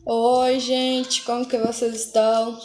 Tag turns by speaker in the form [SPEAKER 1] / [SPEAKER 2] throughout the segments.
[SPEAKER 1] Oi, gente, como que vocês estão?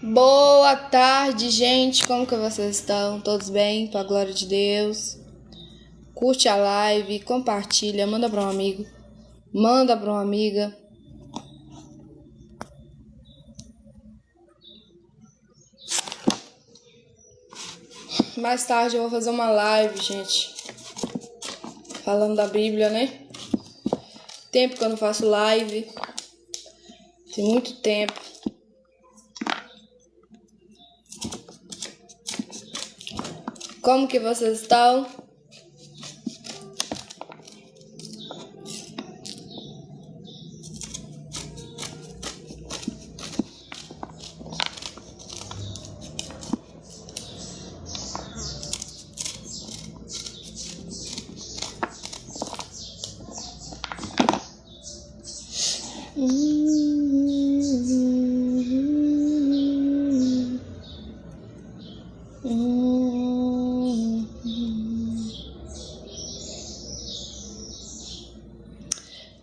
[SPEAKER 1] Boa tarde, gente, como que vocês estão? Todos bem? Com a glória de Deus. Curte a live, compartilha, manda para um amigo, manda para uma amiga. Mais tarde eu vou fazer uma live, gente, falando da Bíblia, né? Tempo que eu não faço live, tem muito tempo. Como que vocês estão?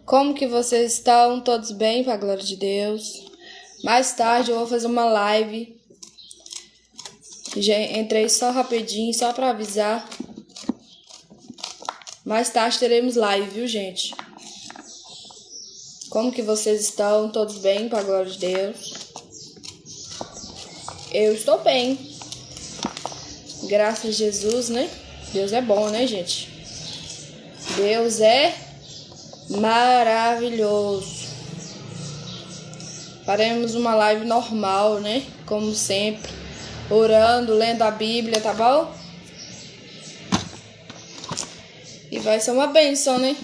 [SPEAKER 1] Como que vocês estão? Todos bem, com a glória de Deus? Mais tarde eu vou fazer uma live. Já entrei só rapidinho, só para avisar. Mais tarde teremos live, viu, gente? Como que vocês estão? Todos bem, com a glória de Deus? Eu estou bem. Graças a Jesus, né? Deus é bom, né, gente? Deus é maravilhoso. Faremos uma live normal, né? Como sempre. Orando, lendo a Bíblia, tá bom? E vai ser uma bênção, né?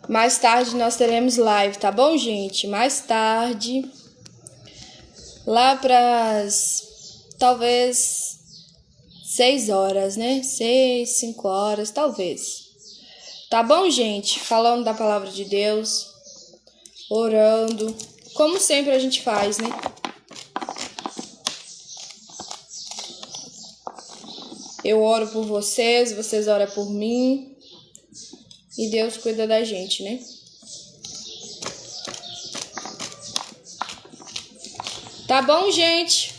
[SPEAKER 1] Mais tarde nós teremos live, tá bom, gente? Mais tarde, lá pras talvez 6 horas, né? 6, 5 horas, talvez. Tá bom, gente? Falando da palavra de Deus, orando, como sempre a gente faz, né? Eu oro por vocês, vocês oram por mim. E Deus cuida da gente, né? Tá bom, gente?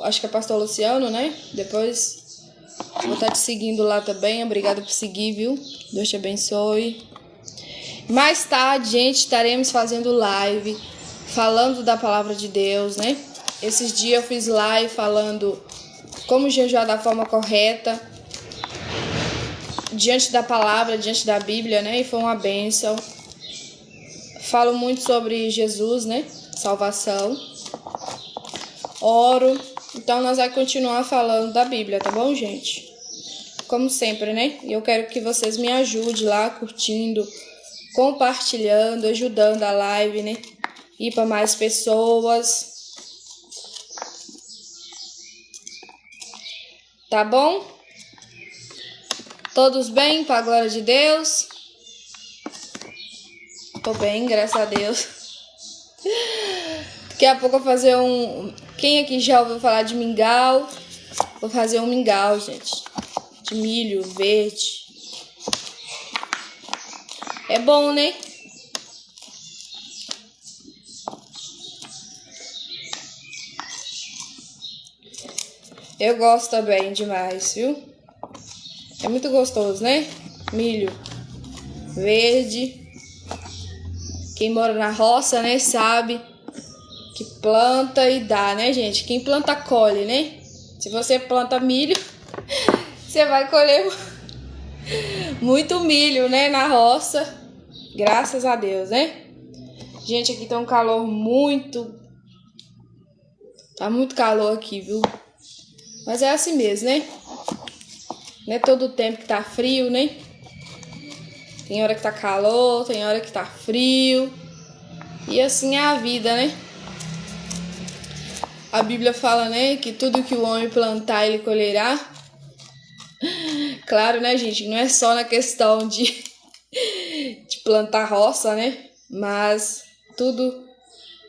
[SPEAKER 1] Acho que é pastor Luciano, né? Depois vou estar te seguindo lá também. Obrigada por seguir, viu? Deus te abençoe. Mais tarde, gente, estaremos fazendo live, falando da palavra de Deus, né? Esses dias eu fiz live falando como jejuar da forma correta, diante da palavra, diante da Bíblia, né? E foi uma bênção. Falo muito sobre Jesus, né? Salvação. Oro. Então nós vamos continuar falando da Bíblia, tá bom, gente? Como sempre, né? E eu quero que vocês me ajudem lá, curtindo, compartilhando, ajudando a live, né? Ir para mais pessoas. Tá bom? Todos bem, com a glória de Deus? Tô bem, graças a Deus. Daqui a pouco eu vou fazer Quem aqui já ouviu falar de mingau? Vou fazer um mingau, gente. De milho verde. É bom, né? Eu gosto também demais, viu? É muito gostoso, né? Milho verde. Quem mora na roça, né, sabe que planta e dá, né, gente? Quem planta, colhe, né? Se você planta milho, você vai colher muito milho, né, na roça. Graças a Deus, né? Gente, aqui tá um calor muito... Tá muito calor aqui, viu? Mas é assim mesmo, né? Não é todo o tempo que tá frio, né? Tem hora que tá calor, tem hora que tá frio. E assim é a vida, né? A Bíblia fala, né, que tudo que o homem plantar, ele colherá. Claro, né, gente? Não é só na questão de plantar roça, né? Mas tudo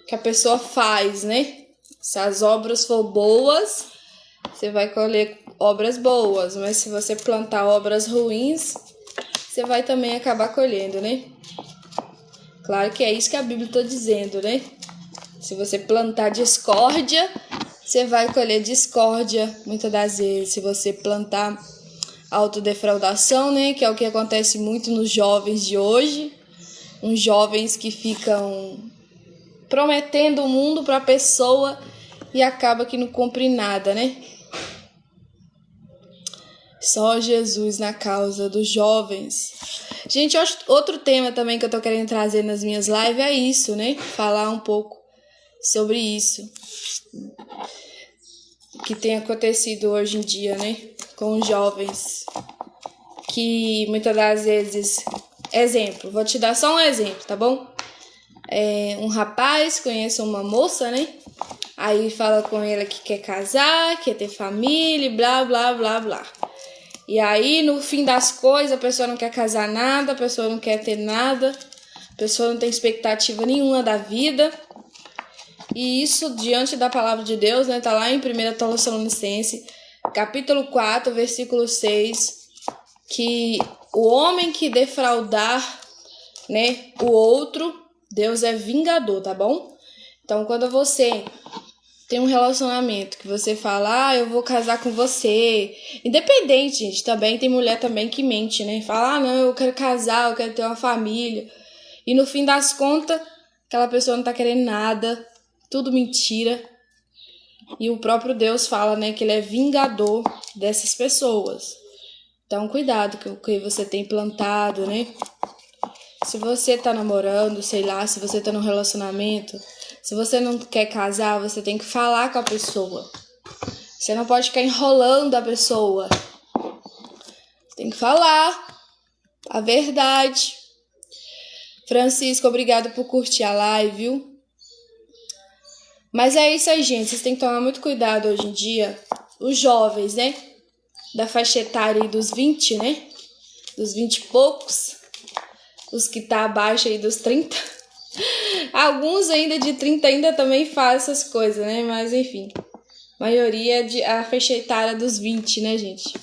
[SPEAKER 1] que a pessoa faz, né? Se as obras for boas, você vai colher obras boas. Mas se você plantar obras ruins, você vai também acabar colhendo, né? Claro que é isso que a Bíblia está dizendo, né? Se você plantar discórdia, você vai colher discórdia muitas das vezes. Se você plantar autodefraudação, né? Que é o que acontece muito nos jovens de hoje. Uns jovens que ficam prometendo o mundo para a pessoa e acaba que não cumpre nada, né? Só Jesus na causa dos jovens. Gente, outro tema também que eu tô querendo trazer nas minhas lives é isso, né? Falar um pouco sobre isso que tem acontecido hoje em dia, né? Com os jovens. Que muitas das vezes... Exemplo, vou te dar só um exemplo, tá bom? Um rapaz conhece uma moça, né? Aí fala com ela que quer casar, quer ter família, blá, blá, blá, blá. E aí, no fim das coisas, a pessoa não quer casar nada, a pessoa não quer ter nada, a pessoa não tem expectativa nenhuma da vida. E isso, diante da palavra de Deus, né? Tá lá em 1 Tessalonicenses, capítulo 4, versículo 6, que o homem que defraudar, né, o outro, Deus é vingador, tá bom? Então, quando você tem um relacionamento que você fala, eu vou casar com você. Independente, gente, também tem mulher também que mente, né? Fala, não, eu quero casar, eu quero ter uma família. E no fim das contas, aquela pessoa não tá querendo nada, tudo mentira. E o próprio Deus fala, né, que ele é vingador dessas pessoas. Então, cuidado com o que você tem plantado, né? Se você tá namorando, sei lá, se você tá num relacionamento, se você não quer casar, você tem que falar com a pessoa. Você não pode ficar enrolando a pessoa. Você tem que falar a verdade. Francisco, obrigado por curtir a live, viu? Mas é isso aí, gente. Vocês têm que tomar muito cuidado hoje em dia. Os jovens, né? Da faixa etária aí dos 20, né? Dos 20 e poucos. Os que tá abaixo aí dos 30. Alguns ainda de 30 ainda também fazem essas coisas, né? Mas enfim. A maioria é a faixa etária dos 20, né, gente?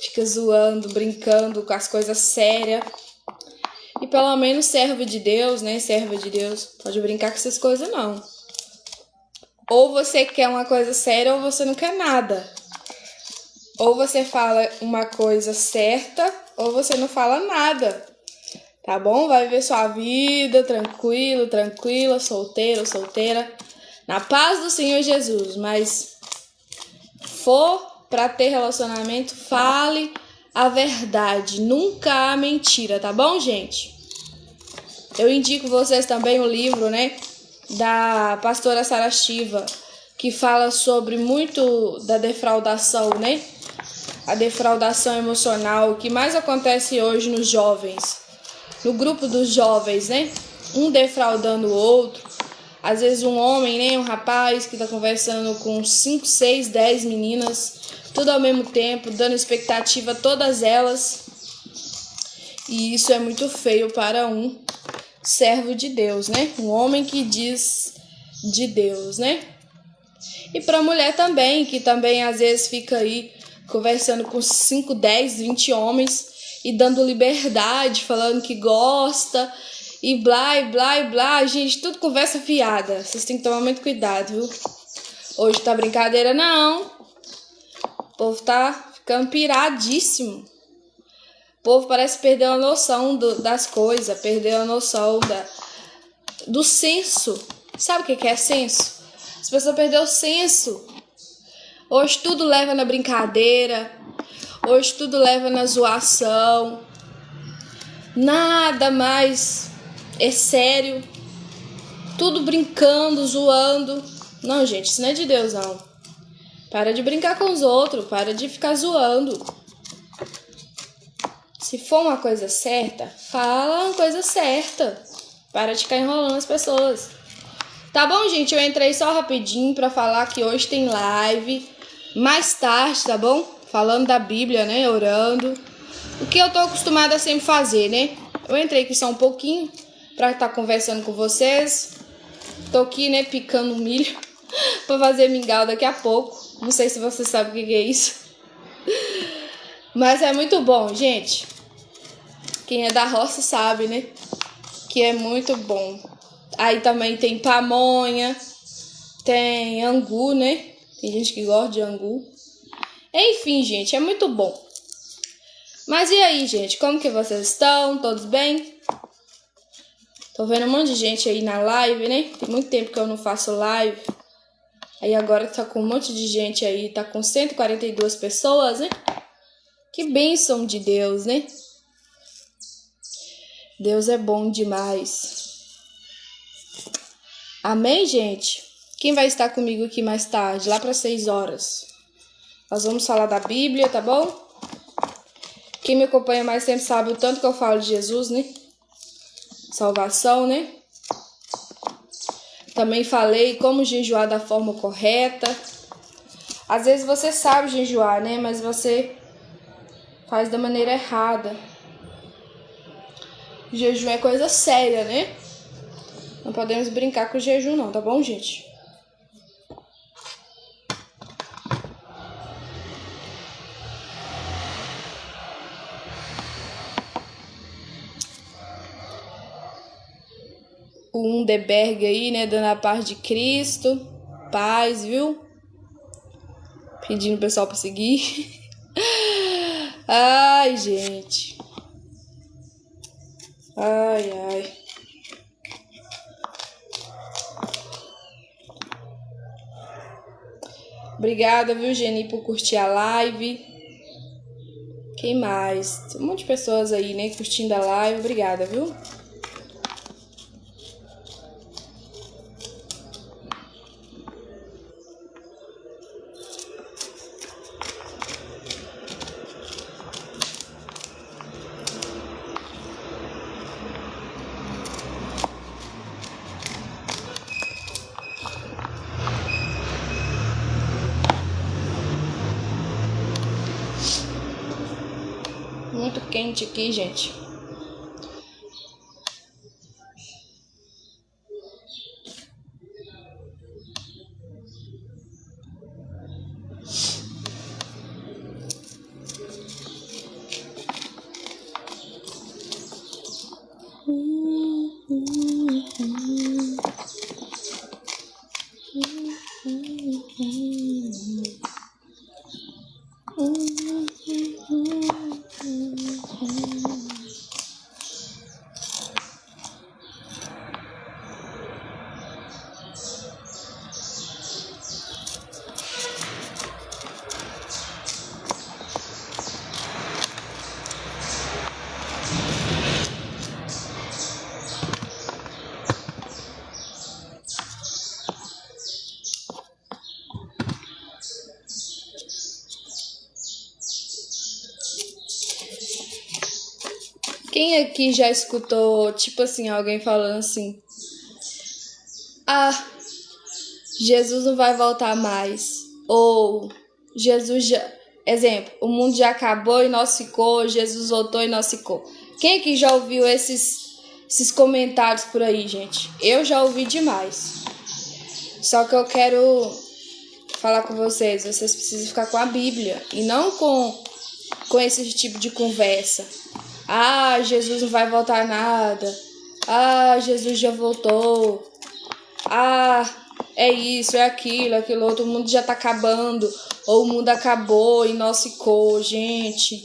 [SPEAKER 1] Fica zoando, brincando com as coisas sérias. E pelo menos servo de Deus, né? Serva de Deus. Pode brincar com essas coisas, não. Ou você quer uma coisa séria ou você não quer nada. Ou você fala uma coisa certa ou você não fala nada. Tá bom? Vai viver sua vida tranquilo, tranquila, solteiro, solteira. Na paz do Senhor Jesus. Mas for pra ter relacionamento, fale a verdade. Nunca há mentira, tá bom, gente? Eu indico vocês também o livro, né? Da pastora Sara Shiva, que fala sobre muito da defraudação, né? A defraudação emocional, o que mais acontece hoje nos jovens, no grupo dos jovens, né? Um defraudando o outro. Às vezes um homem, né? Um rapaz que tá conversando com 5, 6, 10 meninas, tudo ao mesmo tempo, dando expectativa a todas elas. E isso é muito feio para um servo de Deus, né? Um homem que diz de Deus, né? E pra mulher também, que também às vezes fica aí conversando com 5, 10, 20 homens e dando liberdade, falando que gosta e blá, e blá, e blá. Gente, tudo conversa fiada. Vocês têm que tomar muito cuidado, viu? Hoje tá brincadeira, não. O povo tá ficando piradíssimo. O povo parece perder a noção das coisas, perdeu a noção do senso. Sabe o que é senso? As pessoas perderam o senso. Hoje tudo leva na brincadeira. Hoje tudo leva na zoação. Nada mais é sério. Tudo brincando, zoando. Não, gente, isso não é de Deus, não. Para de brincar com os outros. Para de ficar zoando. Se for uma coisa certa, fala uma coisa certa. Para de ficar enrolando as pessoas. Tá bom, gente? Eu entrei só rapidinho pra falar que hoje tem live. Mais tarde, tá bom? Falando da Bíblia, né? Orando. O que eu tô acostumada a sempre fazer, né? Eu entrei aqui só um pouquinho pra estar conversando com vocês. Tô aqui, né? Picando milho pra fazer mingau daqui a pouco. Não sei se você sabe o que é isso. Mas é muito bom, gente. Quem é da roça sabe, né? Que é muito bom. Aí também tem pamonha, tem angu, né? Tem gente que gosta de angu. Enfim, gente, é muito bom. Mas e aí, gente? Como que vocês estão? Todos bem? Tô vendo um monte de gente aí na live, né? Tem muito tempo que eu não faço live. Aí agora tá com um monte de gente aí. Tá com 142 pessoas, né? Que bênção de Deus, né? Deus é bom demais. Amém, gente? Quem vai estar comigo aqui mais tarde? Lá para 6 horas. Nós vamos falar da Bíblia, tá bom? Quem me acompanha mais tempo sabe o tanto que eu falo de Jesus, né? Salvação, né? Também falei como jejuar da forma correta. Às vezes você sabe jejuar, né? Mas você faz da maneira errada. Jejum é coisa séria, né? Não podemos brincar com o jejum não, tá bom, gente? O Underberg aí, né? Dando a paz de Cristo. Paz, viu? Pedindo o pessoal pra seguir. Ai, gente. Ai, ai. Obrigada, viu, Geni, por curtir a live. Quem mais? Tem um monte de pessoas aí, né, curtindo a live. Obrigada, viu? Muito quente aqui, gente. Quem aqui já escutou, tipo assim, alguém falando assim: ah, Jesus não vai voltar mais. Ou Jesus já... Exemplo, o mundo já acabou e nós ficou, Jesus voltou e nós ficou. Quem aqui já ouviu esses comentários por aí, gente? Eu já ouvi demais. Só que eu quero falar com vocês. Vocês precisam ficar com a Bíblia e não com esse tipo de conversa. Ah, Jesus não vai voltar nada. Ah, Jesus já voltou. Ah, é isso, é aquilo outro. O mundo já tá acabando. Ou o mundo acabou e nós ficou. Gente,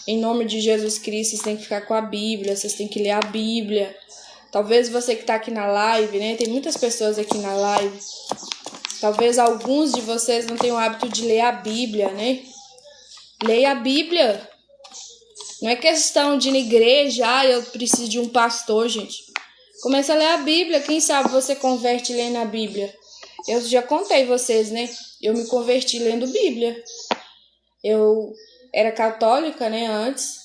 [SPEAKER 1] em nome de Jesus Cristo, vocês têm que ficar com a Bíblia. Vocês têm que ler a Bíblia. Talvez você que tá aqui na live, né? Tem muitas pessoas aqui na live. Talvez alguns de vocês não tenham o hábito de ler a Bíblia, né? Leia a Bíblia. Não é questão de ir na igreja, eu preciso de um pastor, gente. Começa a ler a Bíblia, quem sabe você converte lendo a Bíblia. Eu já contei vocês, né? Eu me converti lendo Bíblia. Eu era católica, né, antes.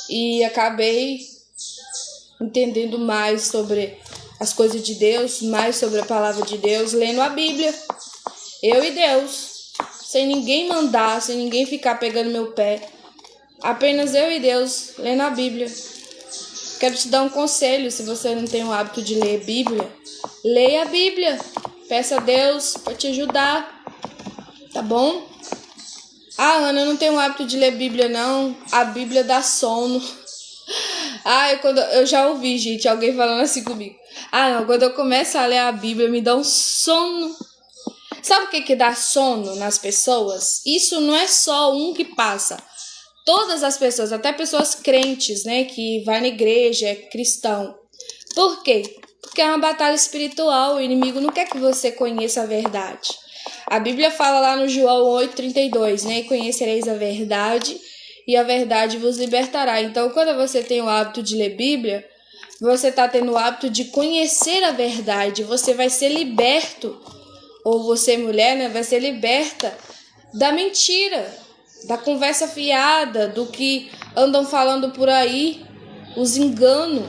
[SPEAKER 1] E acabei entendendo mais sobre as coisas de Deus, mais sobre a palavra de Deus, lendo a Bíblia. Eu e Deus. Sem ninguém mandar, sem ninguém ficar pegando meu pé. Apenas eu e Deus, lendo a Bíblia. Quero te dar um conselho, se você não tem o hábito de ler Bíblia. Leia a Bíblia. Peça a Deus para te ajudar. Tá bom? Ah, Ana, eu não tenho o hábito de ler Bíblia, não. A Bíblia dá sono. Eu já ouvi, gente, alguém falando assim comigo. Ah, não, quando eu começo a ler a Bíblia, me dá um sono. Sabe o que dá sono nas pessoas? Isso não é só um que passa. Todas as pessoas, até pessoas crentes, né, que vai na igreja, é cristão. Por quê? Porque é uma batalha espiritual, o inimigo não quer que você conheça a verdade. A Bíblia fala lá no João 8,32, né, conhecereis a verdade e a verdade vos libertará. Então, quando você tem o hábito de ler Bíblia, você está tendo o hábito de conhecer a verdade, você vai ser liberto, ou você, mulher, né, vai ser liberta da mentira, da conversa fiada, do que andam falando por aí, os enganos,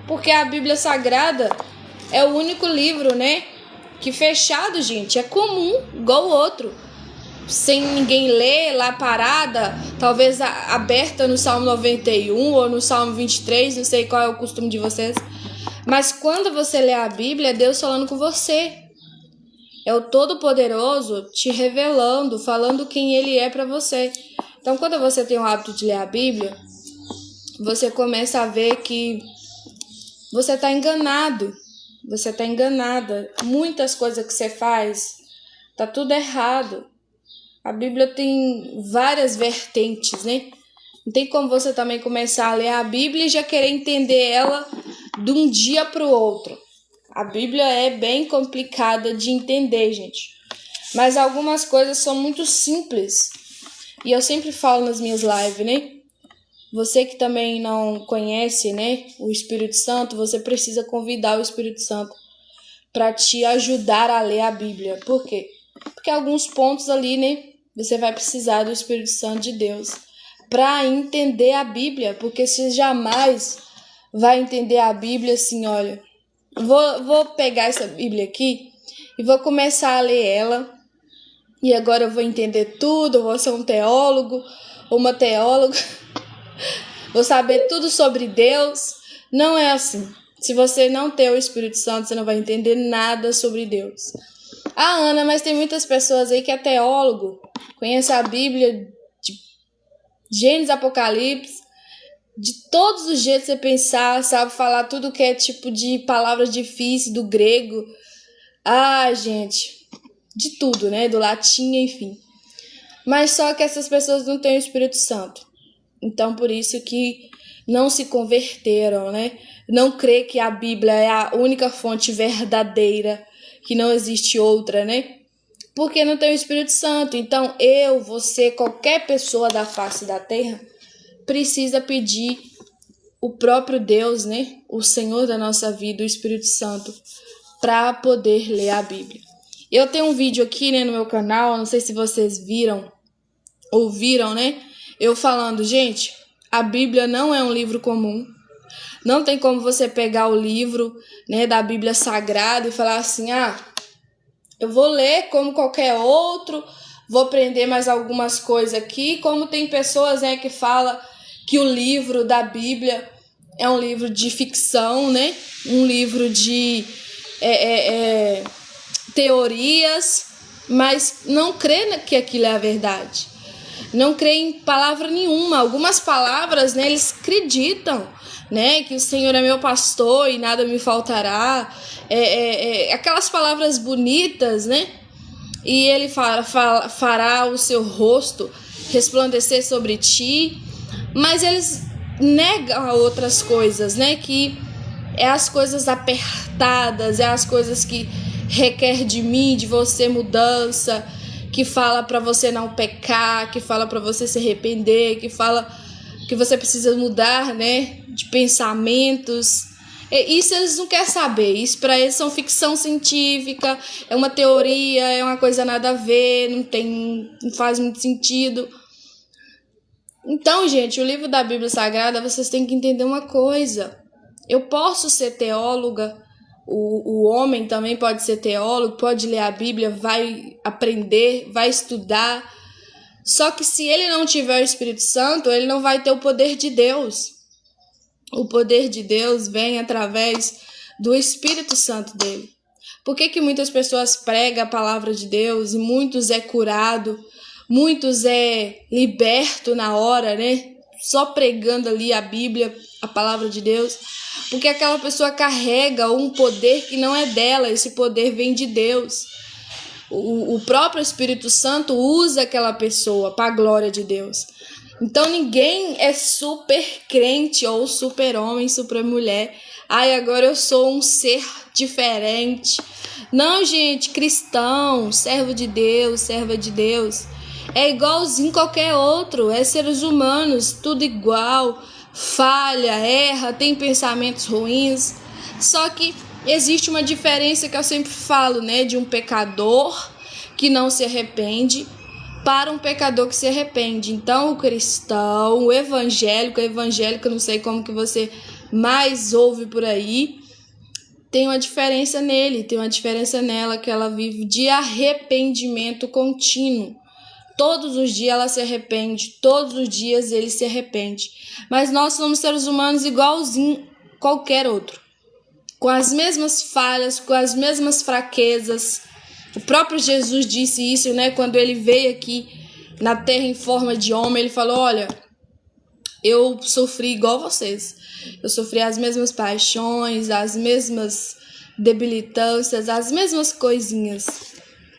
[SPEAKER 1] porque a Bíblia Sagrada é o único livro, né, que fechado, gente, é comum, igual o outro, sem ninguém ler, lá parada, talvez aberta no Salmo 91 ou no Salmo 23, não sei qual é o costume de vocês, mas quando você lê a Bíblia, é Deus falando com você. É o Todo-Poderoso te revelando, falando quem Ele é para você. Então, quando você tem o hábito de ler a Bíblia, você começa a ver que você está enganado. Você está enganada. Muitas coisas que você faz, tá tudo errado. A Bíblia tem várias vertentes, né? Não tem como você também começar a ler a Bíblia e já querer entender ela de um dia para o outro. A Bíblia é bem complicada de entender, gente. Mas algumas coisas são muito simples. E eu sempre falo nas minhas lives, né? Você que também não conhece, né, o Espírito Santo, você precisa convidar o Espírito Santo para te ajudar a ler a Bíblia. Por quê? Porque alguns pontos ali, né, você vai precisar do Espírito Santo de Deus para entender a Bíblia. Porque você jamais vai entender a Bíblia assim, olha... Vou pegar essa Bíblia aqui e vou começar a ler ela. E agora eu vou entender tudo, eu vou ser um teólogo, uma teóloga. Vou saber tudo sobre Deus. Não é assim. Se você não ter o Espírito Santo, você não vai entender nada sobre Deus. Ah, Ana, mas tem muitas pessoas aí que é teólogo, conhece a Bíblia de Gênesis, Apocalipse, de todos os jeitos você pensar, sabe falar tudo que é tipo de palavras difíceis, do grego. Ah, gente, de tudo, né? Do latim, enfim. Mas só que essas pessoas não têm o Espírito Santo. Então, por isso que não se converteram, né? Não crê que a Bíblia é a única fonte verdadeira, que não existe outra, né? Porque não tem o Espírito Santo. Então, você, qualquer pessoa da face da terra, precisa pedir o próprio Deus, né? O Senhor da nossa vida, o Espírito Santo, para poder ler a Bíblia. Eu tenho um vídeo aqui, né, no meu canal, não sei se vocês ouviram, né? Eu falando, gente, a Bíblia não é um livro comum. Não tem como você pegar o livro, né, da Bíblia Sagrada e falar assim, eu vou ler como qualquer outro, vou aprender mais algumas coisas aqui, como tem pessoas, né, que falam que o livro da Bíblia é um livro de ficção, né? Um livro de teorias. mas não crê que aquilo é a verdade. Não crê em palavra nenhuma. Algumas palavras, né, eles acreditam, né, que o Senhor é meu pastor e nada me faltará. Aquelas palavras bonitas, né? E ele fará o seu rosto resplandecer sobre ti. Mas eles negam outras coisas, né? Que é as coisas apertadas, é as coisas que requer de mim, de você, mudança, que fala para você não pecar, que fala para você se arrepender, que fala que você precisa mudar, né, de pensamentos. Isso eles não querem saber. Isso para eles são ficção científica, é uma teoria, é uma coisa nada a ver, não faz muito sentido. Então, gente, o livro da Bíblia Sagrada, vocês têm que entender uma coisa. Eu posso ser teóloga, o homem também pode ser teólogo, pode ler a Bíblia, vai aprender, vai estudar. Só que se ele não tiver o Espírito Santo, ele não vai ter o poder de Deus. O poder de Deus vem através do Espírito Santo dele. Por que muitas pessoas pregam a palavra de Deus e muitos é curado, muitos é liberto na hora, né? Só pregando ali a Bíblia, a palavra de Deus. Porque aquela pessoa carrega um poder que não é dela, esse poder vem de Deus. O próprio Espírito Santo usa aquela pessoa para a glória de Deus. Então ninguém é super crente ou super homem, super mulher. Ai, agora eu sou um ser diferente. Não, gente, cristão, servo de Deus, serva de Deus, é igualzinho qualquer outro, é seres humanos, tudo igual, falha, erra, tem pensamentos ruins. Só que existe uma diferença que eu sempre falo, né, de um pecador que não se arrepende para um pecador que se arrepende. Então, o cristão, o evangélico, não sei como que você mais ouve por aí, tem uma diferença nele, tem uma diferença nela, que ela vive de arrependimento contínuo. Todos os dias ela se arrepende, todos os dias ele se arrepende. Mas nós somos seres humanos igualzinho qualquer outro, com as mesmas falhas, com as mesmas fraquezas. O próprio Jesus disse isso, né? Quando ele veio aqui na terra em forma de homem, ele falou: olha, eu sofri igual vocês. Eu sofri as mesmas paixões, as mesmas debilitâncias, as mesmas coisinhas.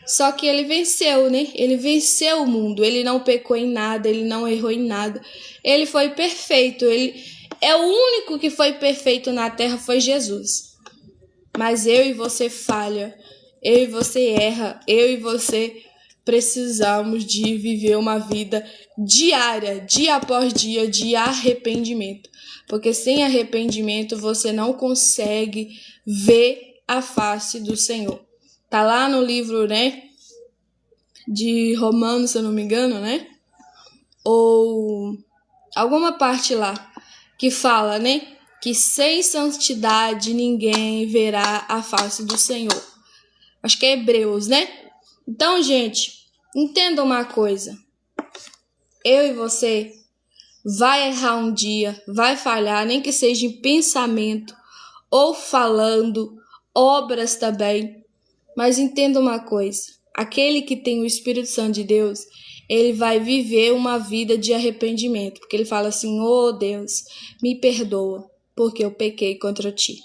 [SPEAKER 1] Só que ele venceu, né? Ele venceu o mundo. Ele não pecou em nada, ele não errou em nada. Ele foi perfeito. Ele é o único que foi perfeito na terra, foi Jesus. Mas eu e você falha. Eu e você erra. Eu e você precisamos de viver uma vida diária, dia após dia, de arrependimento. Porque sem arrependimento você não consegue ver a face do Senhor. Tá lá no livro, né, de Romanos, se eu não me engano, né? Ou alguma parte lá que fala, né, que sem santidade ninguém verá a face do Senhor. Acho que é Hebreus, né? Então, gente, entenda uma coisa. Eu e você vai errar um dia, vai falhar, nem que seja em pensamento ou falando, obras também. Mas entenda uma coisa, aquele que tem o Espírito Santo de Deus, ele vai viver uma vida de arrependimento, porque ele fala assim: oh Deus, me perdoa, porque eu pequei contra ti.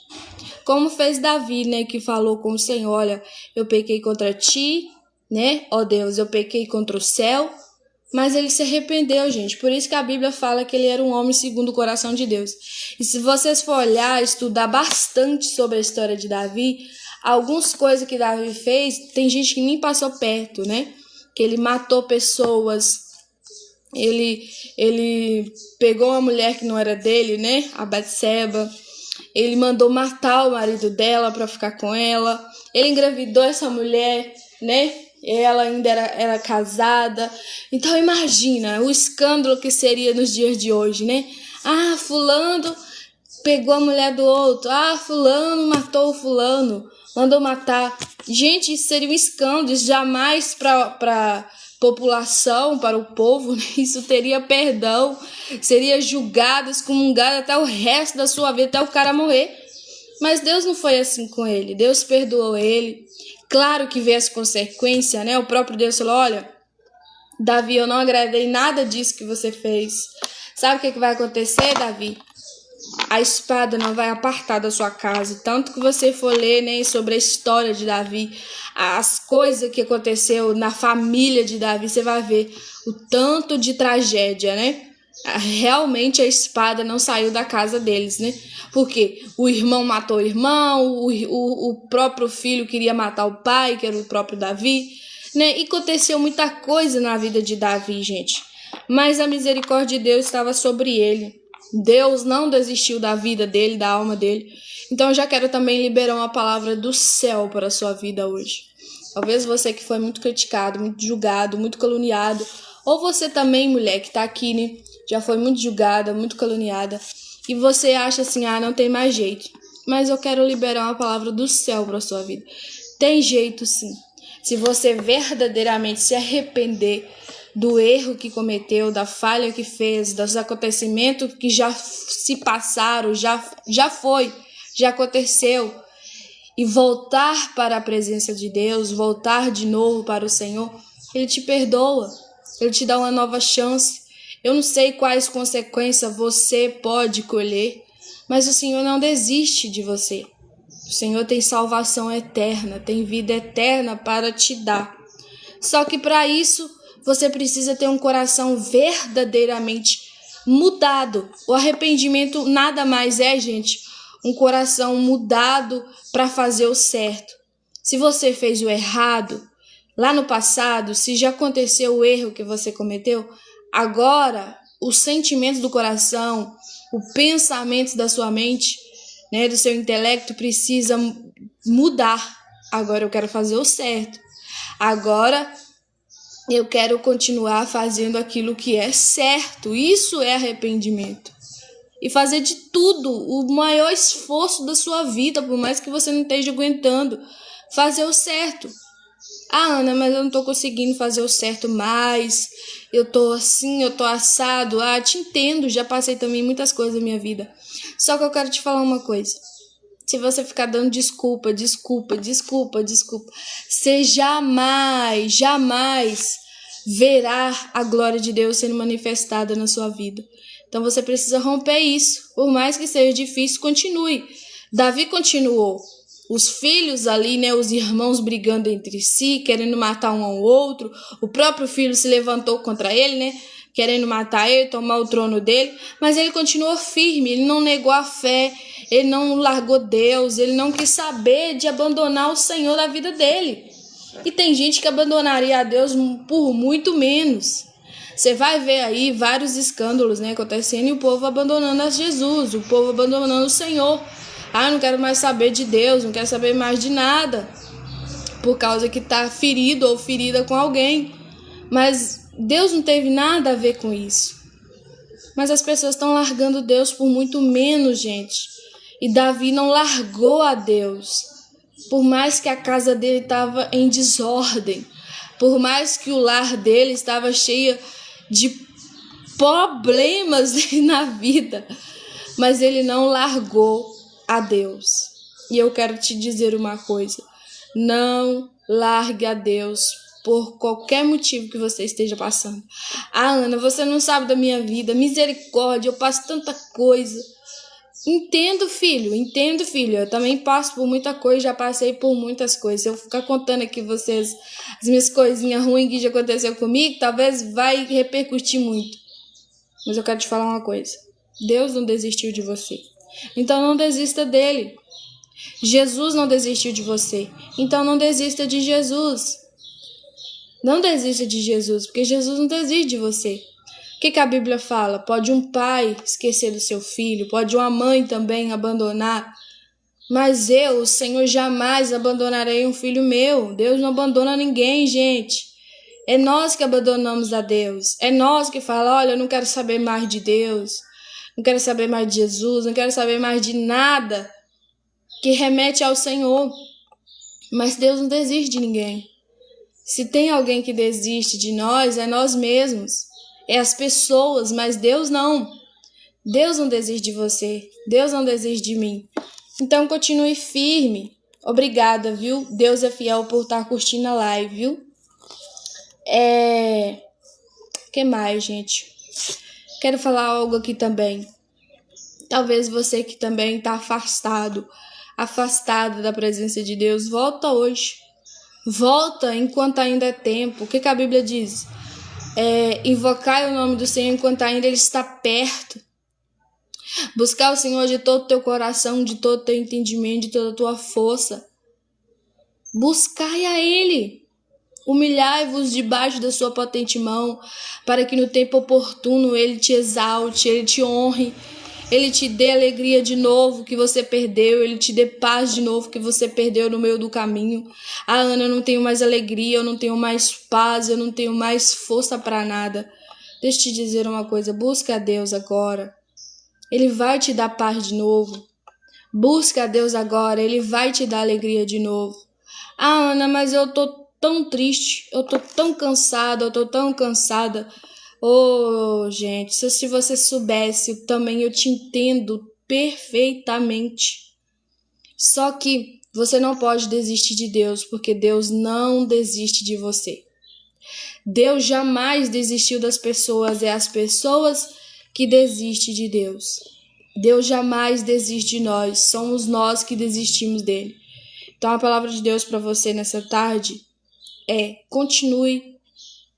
[SPEAKER 1] Como fez Davi, né, que falou com o Senhor: olha, eu pequei contra ti, né, ó Deus, eu pequei contra o céu, mas ele se arrependeu, gente. Por isso que a Bíblia fala que ele era um homem segundo o coração de Deus. E se vocês for olhar, estudar bastante sobre a história de Davi, algumas coisas que Davi fez, tem gente que nem passou perto, né? Que ele matou pessoas, ele pegou uma mulher que não era dele, né? A Batseba. Ele mandou matar o marido dela para ficar com ela. Ele engravidou essa mulher, né? Ela ainda era casada. Então imagina o escândalo que seria nos dias de hoje, né? Ah, fulano pegou a mulher do outro. Ah, fulano matou o fulano, mandou matar. Gente, isso seria um escândalo. Isso jamais para população, para o povo, né? Isso teria perdão. Seria julgado, excomungado até o resto da sua vida, até o cara morrer. Mas Deus não foi assim com ele. Deus perdoou ele. Claro que veio as consequências, né? O próprio Deus falou, olha, Davi, eu não agradei nada disso que você fez. Sabe o que vai acontecer, Davi? A espada não vai apartar da sua casa. Tanto que você for ler, né, sobre a história de Davi, as coisas que aconteceu na família de Davi, você vai ver o tanto de tragédia, né? Realmente a espada não saiu da casa deles, né? Porque o irmão matou o irmão, o próprio filho queria matar o pai, que era o próprio Davi, né? E aconteceu muita coisa na vida de Davi, gente. Mas a misericórdia de Deus estava sobre ele. Deus não desistiu da vida dele, da alma dele. Então eu já quero também liberar uma palavra do céu para a sua vida hoje. Talvez você que foi muito criticado, muito julgado, muito caluniado, ou você também, mulher, que está aqui, né? Já foi muito julgada, muito caluniada, e você acha assim, não tem mais jeito. Mas eu quero liberar uma palavra do céu para a sua vida. Tem jeito sim. Se você verdadeiramente se arrepender do erro que cometeu, da falha que fez, dos acontecimentos que já se passaram, já aconteceu, e voltar para a presença de Deus, voltar de novo para o Senhor, Ele te perdoa, Ele te dá uma nova chance. Eu não sei quais consequências você pode colher, mas o Senhor não desiste de você. O Senhor tem salvação eterna, tem vida eterna para te dar. Só que para isso, você precisa ter um coração verdadeiramente mudado. O arrependimento nada mais é, gente, um coração mudado para fazer o certo. Se você fez o errado lá no passado, se já aconteceu o erro que você cometeu, agora os sentimentos do coração, o pensamento da sua mente, né, do seu intelecto precisa mudar. Agora eu quero fazer o certo. Agora eu quero continuar fazendo aquilo que é certo. Isso é arrependimento. E fazer de tudo, o maior esforço da sua vida, por mais que você não esteja aguentando, fazer o certo. Ana, mas eu não tô conseguindo fazer o certo mais. Eu tô assim, eu tô assado. Te entendo, já passei também muitas coisas na minha vida. Só que eu quero te falar uma coisa. Se você ficar dando desculpa, você jamais verá a glória de Deus sendo manifestada na sua vida. Então você precisa romper isso. Por mais que seja difícil, continue. Davi continuou. Os filhos ali, né, os irmãos brigando entre si, querendo matar um ao outro. O próprio filho se levantou contra ele, né, querendo matar ele, tomar o trono dele. Mas ele continuou firme, ele não negou a fé, ele não largou Deus, ele não quis saber de abandonar o Senhor da vida dele. E tem gente que abandonaria a Deus por muito menos. Você vai ver aí vários escândalos, né, acontecendo, e o povo abandonando a Jesus, o povo abandonando o Senhor. Não quero mais saber de Deus, não quero saber mais de nada, por causa que está ferido ou ferida com alguém. Mas Deus não teve nada a ver com isso. Mas as pessoas estão largando Deus por muito menos, gente. E Davi não largou a Deus. Por mais que a casa dele estava em desordem, por mais que o lar dele estava cheio de problemas na vida, mas ele não largou a Deus. E eu quero te dizer uma coisa: não largue a Deus por qualquer motivo que você esteja passando. Ana, você não sabe da minha vida, misericórdia, eu passo tanta coisa. Entendo, filho, eu também passo por muita coisa, já passei por muitas coisas. Se eu ficar contando aqui vocês as minhas coisinhas ruins que já aconteceu comigo, talvez vai repercutir muito. Mas eu quero te falar uma coisa: Deus não desistiu de você, então não desista dele. Jesus não desistiu de você, então não desista de Jesus. Não desista de Jesus, porque Jesus não desiste de você. O que a Bíblia fala? Pode um pai esquecer do seu filho, pode uma mãe também abandonar, mas eu, o Senhor, jamais abandonarei um filho meu. Deus não abandona ninguém, gente. É nós que abandonamos a Deus. É nós que falamos: olha, eu não quero saber mais de Deus, não quero saber mais de Jesus, não quero saber mais de nada que remete ao Senhor. Mas Deus não desiste de ninguém. Se tem alguém que desiste de nós, é nós mesmos. É as pessoas, mas Deus não. Deus não desiste de você. Deus não desiste de mim. Então continue firme. Obrigada, viu? Deus é fiel por estar curtindo a live, viu? Que mais, gente? Quero falar algo aqui também. Talvez você que também está afastado da presença de Deus, volta hoje. Volta enquanto ainda é tempo. O que a Bíblia diz? Invocai o nome do Senhor enquanto ainda Ele está perto. Buscar o Senhor de todo o teu coração, de todo o teu entendimento, de toda a tua força. Buscai a Ele. Humilhai-vos debaixo da sua potente mão, para que no tempo oportuno Ele te exalte, Ele te honre, Ele te dê alegria de novo que você perdeu, Ele te dê paz de novo que você perdeu no meio do caminho. Ana, eu não tenho mais alegria, eu não tenho mais paz, eu não tenho mais força para nada. Deixa eu te dizer uma coisa, busca a Deus agora. Ele vai te dar paz de novo. Busca a Deus agora, Ele vai te dar alegria de novo. Ana, mas eu tô tão triste, eu tô tão cansada, gente, se você soubesse, também eu te entendo perfeitamente. Só que você não pode desistir de Deus, porque Deus não desiste de você. Deus jamais desistiu das pessoas, é as pessoas que desistem de Deus. Deus jamais desiste de nós, somos nós que desistimos dele. Então a palavra de Deus para você nessa tarde continue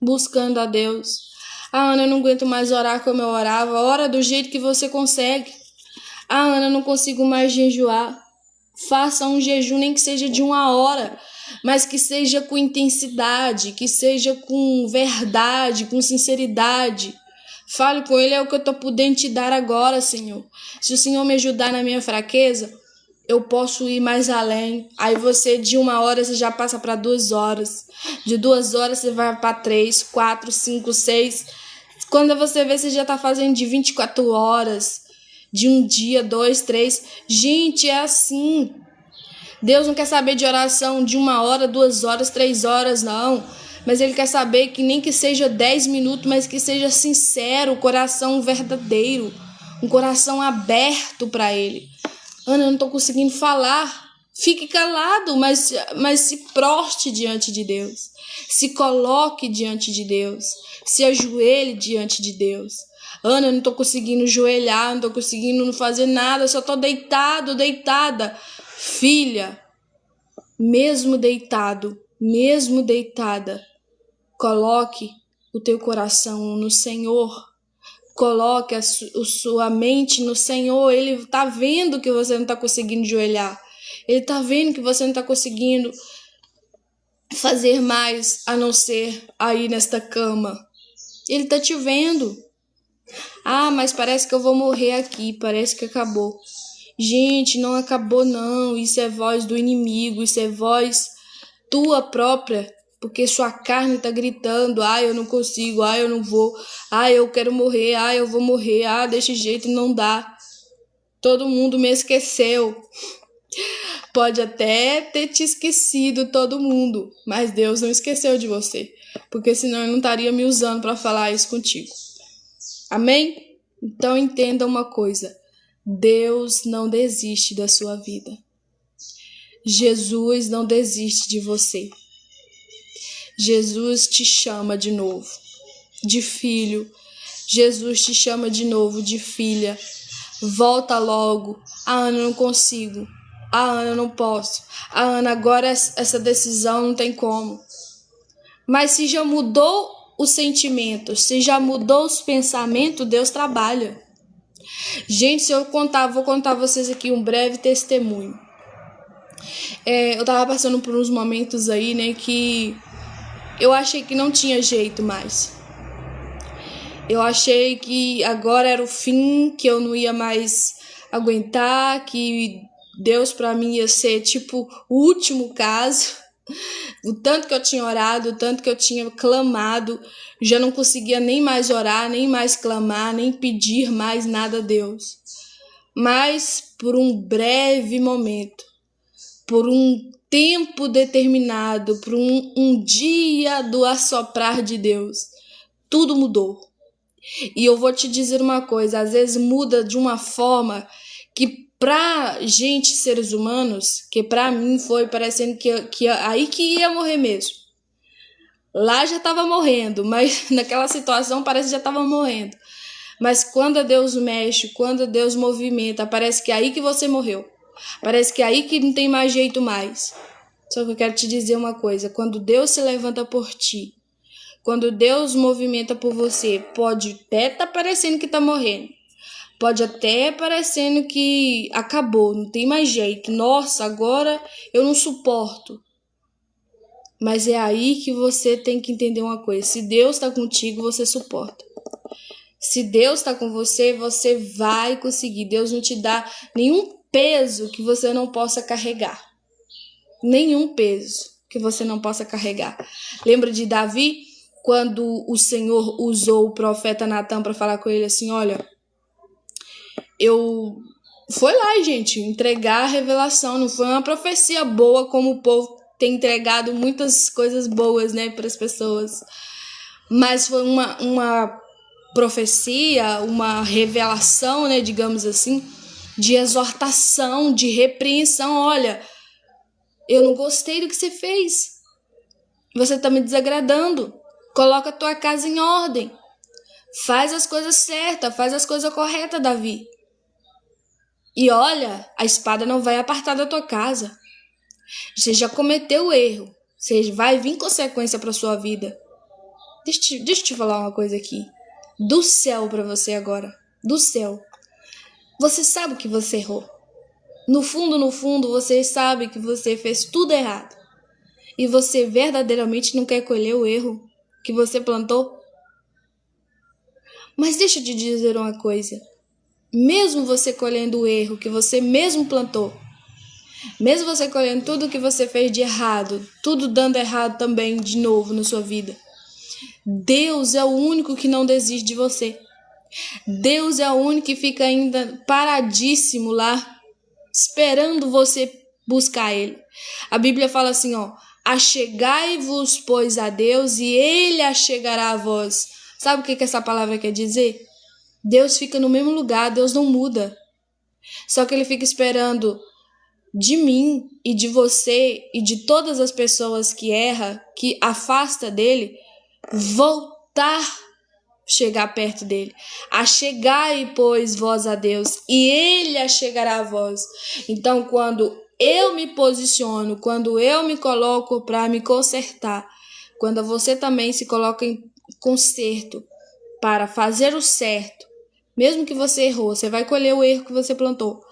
[SPEAKER 1] buscando a Deus. Ana, eu não aguento mais orar como eu orava. Ora do jeito que você consegue. Ana, eu não consigo mais jejuar. Faça um jejum, nem que seja de 1 hora, mas que seja com intensidade, que seja com verdade, com sinceridade. Fale com Ele, é o que eu estou podendo te dar agora, Senhor. Se o Senhor me ajudar na minha fraqueza, eu posso ir mais além. Aí você, de 1 hora, você já passa para 2 horas. De 2 horas, você vai para 3, 4, 5, 6. Quando você vê, você já está fazendo de 24 horas. De 1 dia, 2, 3. Gente, é assim. Deus não quer saber de oração de 1 hora, 2 horas, 3 horas, não. Mas Ele quer saber que nem que seja 10 minutos, mas que seja sincero, coração verdadeiro. Um coração aberto para Ele. Ana, eu não estou conseguindo falar. Fique calado, mas se proste diante de Deus. Se coloque diante de Deus. Se ajoelhe diante de Deus. Ana, eu não estou conseguindo ajoelhar, não estou conseguindo fazer nada, só estou deitada. Filha, mesmo deitada, coloque o teu coração no Senhor. Coloque a sua mente no Senhor. Ele está vendo que você não está conseguindo ajoelhar. Ele está vendo que você não está conseguindo fazer mais a não ser aí nesta cama. Ele está te vendo. Ah, mas parece que eu vou morrer aqui. Parece que acabou. Gente, não acabou não. Isso é voz do inimigo. Isso é voz tua própria. Porque sua carne tá gritando, eu não consigo, eu não vou, eu quero morrer, eu vou morrer, desse jeito não dá. Todo mundo me esqueceu. Pode até ter te esquecido todo mundo, mas Deus não esqueceu de você, porque senão Ele não estaria me usando para falar isso contigo. Amém? Então entenda uma coisa, Deus não desiste da sua vida. Jesus não desiste de você. Jesus te chama de novo, de filho. Jesus te chama de novo, de filha. Volta logo. Ana, eu não consigo. Ana, eu não posso. Ana, agora essa decisão não tem como. Mas se já mudou os sentimentos, se já mudou os pensamentos, Deus trabalha. Gente, se eu vou contar a vocês aqui um breve testemunho. Eu tava passando por uns momentos aí, né, que eu achei que não tinha jeito mais. Eu achei que agora era o fim, que eu não ia mais aguentar, que Deus para mim ia ser tipo o último caso. O tanto que eu tinha orado, o tanto que eu tinha clamado, já não conseguia nem mais orar, nem mais clamar, nem pedir mais nada a Deus. Mas por um breve momento, por um tempo determinado, por um dia do assoprar de Deus, tudo mudou. E eu vou te dizer uma coisa, às vezes muda de uma forma que Pra gente, seres humanos, que pra mim foi parecendo que aí que ia morrer mesmo. Lá já tava morrendo, mas naquela situação parece que já tava morrendo. Mas quando Deus mexe, quando Deus movimenta, parece que é aí que você morreu. Parece que é aí que não tem mais jeito mais. Só que eu quero te dizer uma coisa, quando Deus se levanta por ti, quando Deus movimenta por você, pode até estar parecendo que tá morrendo. Pode até parecendo que acabou, não tem mais jeito. Nossa, agora eu não suporto. Mas é aí que você tem que entender uma coisa. Se Deus está contigo, você suporta. Se Deus está com você, você vai conseguir. Deus não te dá nenhum peso que você não possa carregar. Nenhum peso que você não possa carregar. Lembra de Davi? Quando o Senhor usou o profeta Natan para falar com ele assim, olha, foi lá, gente, entregar a revelação. Não foi uma profecia boa como o povo tem entregado muitas coisas boas, né, para as pessoas. Mas foi uma profecia, uma revelação, né, digamos assim, de exortação, de repreensão. Olha, eu não gostei do que você fez. Você está me desagradando. Coloca a tua casa em ordem. Faz as coisas certas, faz as coisas corretas, Davi. E olha, a espada não vai apartar da tua casa. Você já cometeu o erro. Você vai vir consequência para sua vida. Deixa eu te falar uma coisa aqui. Do céu para você agora. Do céu. Você sabe que você errou. No fundo, você sabe que você fez tudo errado. E você verdadeiramente não quer colher o erro que você plantou. Mas deixa eu te dizer uma coisa. Mesmo você colhendo o erro que você mesmo plantou, mesmo você colhendo tudo que você fez de errado, tudo dando errado também de novo na sua vida, Deus é o único que não desiste de você. Deus é o único que fica ainda paradíssimo lá, esperando você buscar Ele. A Bíblia fala assim, ó, achegai-vos, pois, a Deus, e Ele achegará a vós. Sabe o que essa palavra quer dizer? Deus fica no mesmo lugar, Deus não muda. Só que Ele fica esperando de mim e de você e de todas as pessoas que erram, que afasta dele, voltar, chegar perto dele. Achegai, pois, vós a Deus, e Ele achegará a vós. Então, quando eu me posiciono, quando eu me coloco para me consertar, quando você também se coloca em conserto para fazer o certo, mesmo que você errou, você vai colher o erro que você plantou,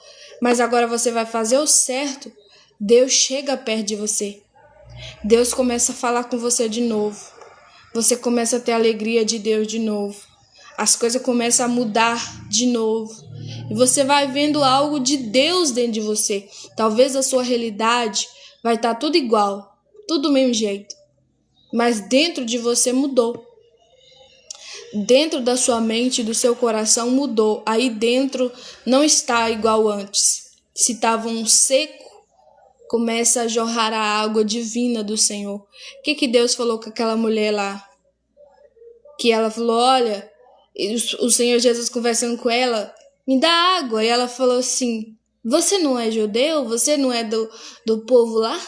[SPEAKER 1] mas agora você vai fazer o certo, Deus chega perto de você. Deus começa a falar com você de novo. Você começa a ter a alegria de Deus de novo. As coisas começam a mudar de novo. E você vai vendo algo de Deus dentro de você. Talvez a sua realidade vai estar tudo igual, tudo do mesmo jeito. Mas dentro de você mudou. Dentro da sua mente, do seu coração mudou. Aí dentro não está igual antes. Se estava um seco, começa a jorrar a água divina do Senhor. O que Deus falou com aquela mulher lá? Que ela falou, olha, o Senhor Jesus conversando com ela, me dá água. E ela falou assim, você não é judeu? Você não é do povo lá?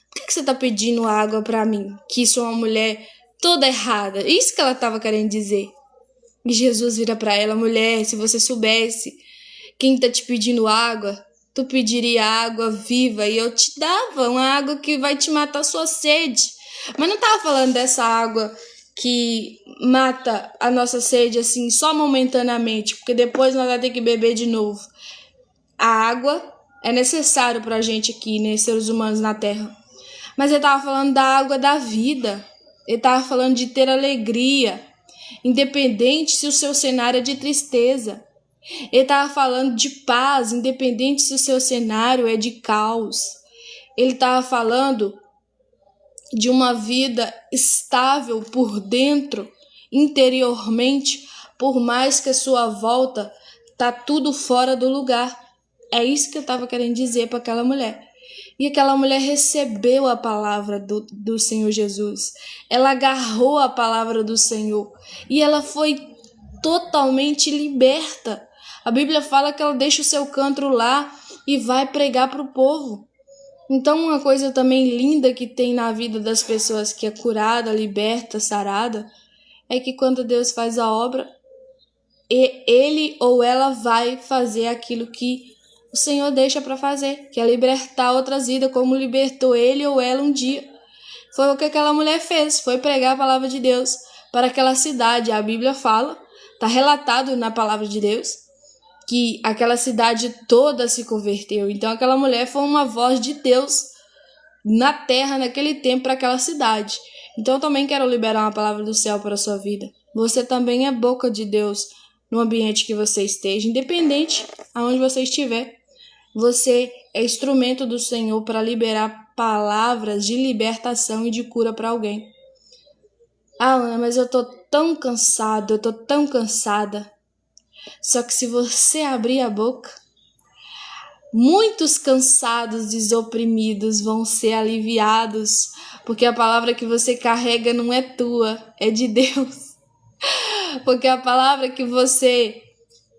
[SPEAKER 1] Por que você está pedindo água para mim? Que sou uma mulher toda errada. Isso que ela estava querendo dizer. E Jesus vira para ela, mulher, se você soubesse quem está te pedindo água, tu pediria água viva e eu te dava uma água que vai te matar a sua sede. Mas não estava falando dessa água que mata a nossa sede assim, só momentaneamente, porque depois nós vamos ter que beber de novo. A água é necessário para a gente aqui, né, seres humanos na Terra. Mas ele estava falando da água da vida. Ele estava falando de ter alegria, independente se o seu cenário é de tristeza. Ele estava falando de paz, independente se o seu cenário é de caos. Ele estava falando de uma vida estável por dentro, interiormente, por mais que a sua volta tá tudo fora do lugar. É isso que eu estava querendo dizer para aquela mulher. E aquela mulher recebeu a palavra do Senhor Jesus. Ela agarrou a palavra do Senhor. E ela foi totalmente liberta. A Bíblia fala que ela deixa o seu canto lá e vai pregar para o povo. Então, uma coisa também linda que tem na vida das pessoas que é curada, liberta, sarada, é que quando Deus faz a obra, ele ou ela vai fazer aquilo que o Senhor deixa para fazer, que é libertar outras vidas, como libertou ele ou ela um dia. Foi o que aquela mulher fez, foi pregar a palavra de Deus para aquela cidade. A Bíblia fala, está relatado na palavra de Deus, que aquela cidade toda se converteu. Então aquela mulher foi uma voz de Deus na terra, naquele tempo, para aquela cidade. Então eu também quero liberar uma palavra do céu para a sua vida. Você também é boca de Deus no ambiente que você esteja, independente aonde você estiver. Você é instrumento do Senhor para liberar palavras de libertação e de cura para alguém. Ah, Ana, mas eu tô tão cansado, eu tô tão cansada. Só que se você abrir a boca, muitos cansados, desoprimidos vão ser aliviados, porque a palavra que você carrega não é tua, é de Deus. Porque a palavra que você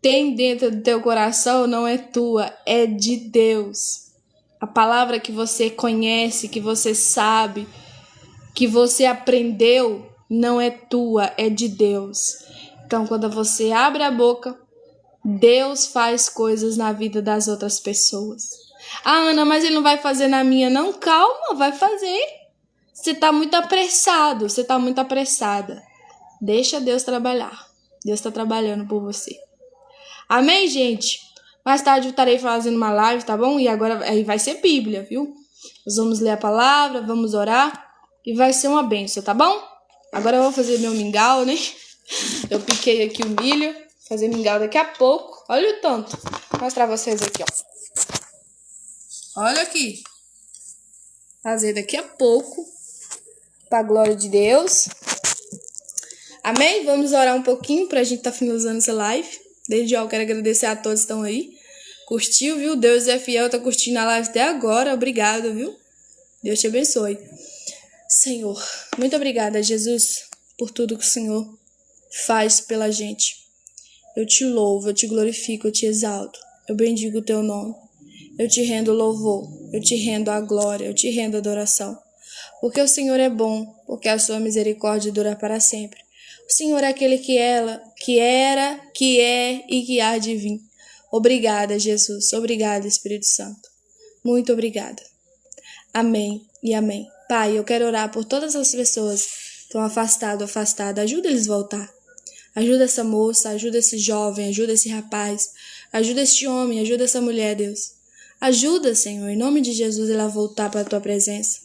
[SPEAKER 1] tem dentro do teu coração não é tua, é de Deus. A palavra que você conhece, que você sabe, que você aprendeu, não é tua, é de Deus. Então, quando você abre a boca, Deus faz coisas na vida das outras pessoas. Ah, Ana, mas ele não vai fazer na minha, não? Calma, vai fazer. Você está muito apressado, você está muito apressada. Deixa Deus trabalhar. Deus está trabalhando por você. Amém, gente? Mais tarde eu estarei fazendo uma live, tá bom? E agora aí vai ser Bíblia, viu? Nós vamos ler a palavra, vamos orar e vai ser uma bênção, tá bom? Agora eu vou fazer meu mingau, né? Eu piquei aqui o milho, fazer mingau daqui a pouco. Olha o tanto. Vou mostrar vocês aqui, ó. Olha aqui. Fazer daqui a pouco, pra glória de Deus. Amém? Vamos orar um pouquinho pra gente tá finalizando essa live. Desde já eu quero agradecer a todos que estão aí. Curtiu, viu? Deus é fiel, tá curtindo a live até agora. Obrigado, viu? Deus te abençoe. Senhor, muito obrigada, Jesus, por tudo que o Senhor faz pela gente. Eu te louvo, eu te glorifico, eu te exalto. Eu bendigo o teu nome. Eu te rendo louvor, eu te rendo a glória, eu te rendo a adoração. Porque o Senhor é bom, porque a sua misericórdia dura para sempre. O Senhor é aquele que era, que é e que há de vir. Obrigada, Jesus. Obrigada, Espírito Santo. Muito obrigada. Amém e amém. Pai, eu quero orar por todas as pessoas que estão afastadas. Ajuda eles a voltar. Ajuda essa moça, ajuda esse jovem, ajuda esse rapaz, ajuda este homem, ajuda essa mulher, Deus. Ajuda, Senhor, em nome de Jesus, ela a voltar para a tua presença.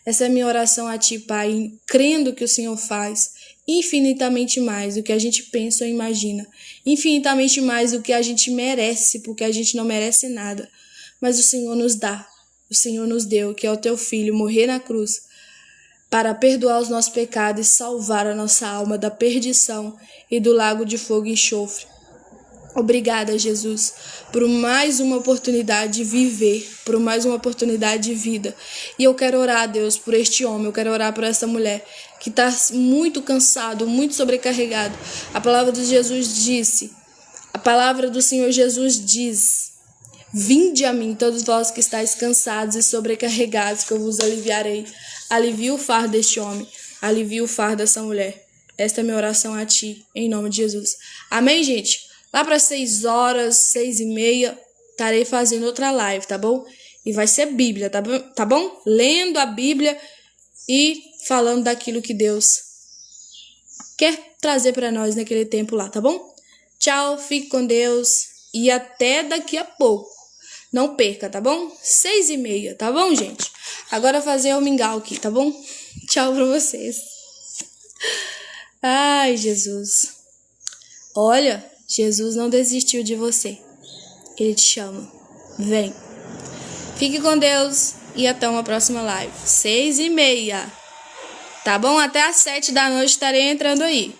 [SPEAKER 1] Essa é a minha oração a ti, Pai, crendo que o Senhor faz infinitamente mais do que a gente pensa ou imagina, infinitamente mais do que a gente merece, porque a gente não merece nada, mas o Senhor nos dá, o Senhor nos deu, que é o teu Filho, morrer na cruz, para perdoar os nossos pecados e salvar a nossa alma da perdição e do lago de fogo e enxofre. Obrigada, Jesus, por mais uma oportunidade de viver, por mais uma oportunidade de vida. E eu quero orar, Deus, por este homem, eu quero orar por essa mulher que está muito cansado, muito sobrecarregado. A palavra de Jesus disse, a palavra do Senhor Jesus diz: vinde a mim, todos vós que estáis cansados e sobrecarregados, que eu vos aliviarei. Alivia o fardo deste homem, alivia o fardo dessa mulher. Esta é a minha oração a ti, em nome de Jesus. Amém, gente? Lá para 6 horas, 6h30, estarei fazendo outra live, tá bom? E vai ser Bíblia, tá bom? Lendo a Bíblia e falando daquilo que Deus quer trazer para nós naquele tempo lá, tá bom? Tchau, fique com Deus e até daqui a pouco. Não perca, tá bom? 6h30, tá bom, gente? Agora fazer o mingau aqui, tá bom? Tchau pra vocês. Ai, Jesus. Olha, Jesus não desistiu de você. Ele te chama. Vem. Fique com Deus e até uma próxima live. 6h30. Tá bom? Até às 7 da noite estarei entrando aí.